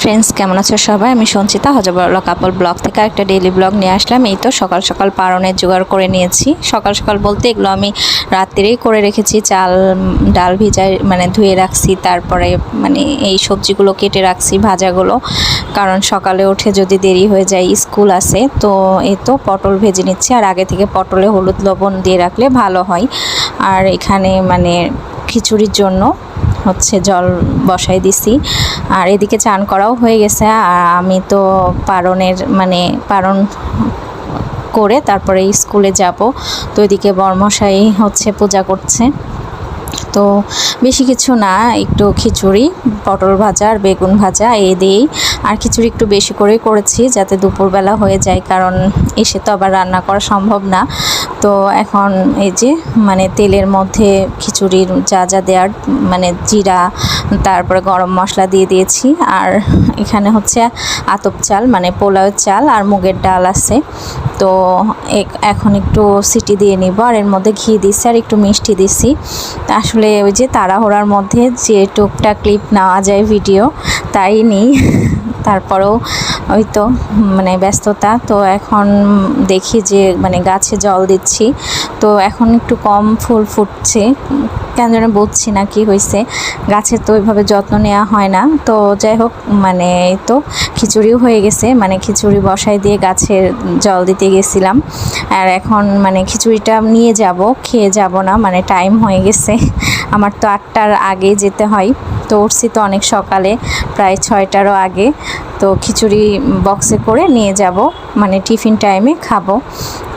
Friends, কেমন আছো সবাই? আমি সঞ্চিতা হজবরলা কাপল ব্লগ থেকে একটা ডেইলি ব্লগ নিয়ে আসলাম। এই তো সকাল সকাল পারনের জোগাড় করে নিয়েছি। সকাল সকাল বলতে এগুলো আমি রাত্রেই করে রেখেছি। চাল ডাল ভিজায় মানে ধুয়ে রাখছি, তারপরে মানে এই সবজিগুলো কেটে রাখছি, ভাজাগুলো, কারণ সকালে উঠে যদি দেরি হয়ে যায়, স্কুল আছে। তো এই তো পটল ভেজে নিচ্ছি, আর আগে থেকে পটলে হলুদ লবণ দিয়ে রাখলে ভালো হয়। আর এখানে মানে খিচুড়ির জন্য হচ্ছে জল বসাই দিছি, আর এদিকে চান করাও হয়ে গেছে। আর আমি তো পারণ করে তারপরে স্কুলে যাব। তো এদিকে বরমশাই হচ্ছে পূজা করছে। তো বেশি কিছু না, একটু খিচুড়ি, পটল ভাজা আর বেগুন ভাজা এই দিয়েই। আর খিচুড়ি একটু বেশি করেই করেছি যাতে দুপুরবেলা হয়ে যায়, কারণ এসে তো আবার রান্না করা সম্ভব না। তো এখন এই যে মানে তেলের মধ্যে খিচুড়ির যা যা দেওয়ার মানে জিরা, তারপরে গরম মশলা দিয়ে দিয়েছি। আর এখানে হচ্ছে আতপ চাল মানে পোলাওয়ের চাল আর মুগের ডাল আছে। তো এখন একটু সিটি দিয়ে নিব, আর এর মধ্যে ঘি দিচ্ছি আর একটু মিষ্টি দিছি। আসলে ওই যে তাড়াহুড়ার মধ্যে যে টুকটাক ক্লিপ নেওয়া যায় ভিডিও, তাই নিই। তারপরেও ওই তো মানে ব্যস্ততা। তো এখন দেখি যে মানে গাছে জল দিচ্ছি, তো এখন একটু কম ফুল ফুটছে, কেন যেন বুঝছি না কি হয়েছে। গাছের তো ওইভাবে যত্ন নেওয়া হয় না। তো যাই হোক, মানে এই তো খিচুড়িও হয়ে গেছে, মানে খিচুড়ি বসাই দিয়ে গাছের জল দিতে গেছিলাম। আর এখন মানে খিচুড়িটা নিয়ে যাব, খেয়ে যাব না, মানে টাইম হয়ে গেছে। আমার তো 8টার আগে যেতে হয়। তো উঠছি তো অনেক সকালে, প্রায় 6টারও আগে। তো খিচুড়ি বক্সে করে নিয়ে যাব, মানে টিফিন টাইমে খাবো।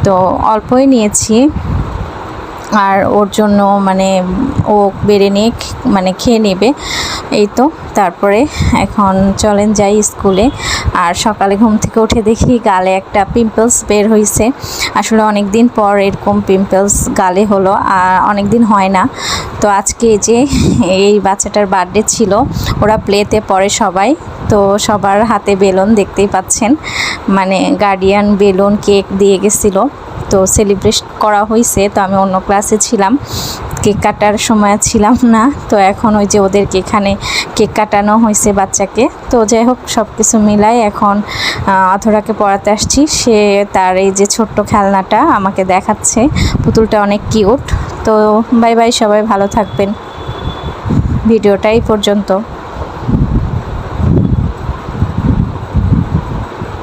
তো অল্পই নিয়েছি, আর ওর জন্য মানে ও বেড়ে নিয়ে মানে খেয়ে নেবে। এই তো তারপরে এখন চলেন যাই স্কুলে। আর সকালে ঘুম থেকে উঠে দেখি গালে একটা পিম্পলস বের হয়েছে। আসলে অনেক দিন পর এরকম পিম্পলস গালে হলো, আর অনেক দিন হয় না। তো আজকে যে এই বাচ্চাটার বার্থডে ছিল, ওরা প্লেতে পড়ে সবাই। তো সবার হাতে বেলুন দেখতেই পাচ্ছেন, মানে গার্ডিয়ান বেলুন কেক দিয়ে গেছিলো। তো সেলিব্রেট করা হয়েছে। তো আমি অন্য ক্লাসে ছিলাম, কেক কাটার সময় ছিলাম না। তো এখন ওই যে ওদেরকে এখানে কেক কাটানো হয়েছে বাচ্চাকে। তো যাই হোক, সব কিছু মিলাই এখন অথরাকে পড়াতে আসছি। সে তার এই যে ছোট্ট খেলনাটা আমাকে দেখাচ্ছে, পুতুলটা অনেক কিউট। তো বাই বাই, সবাই ভালো থাকবেন। ভিডিওটা এই পর্যন্ত।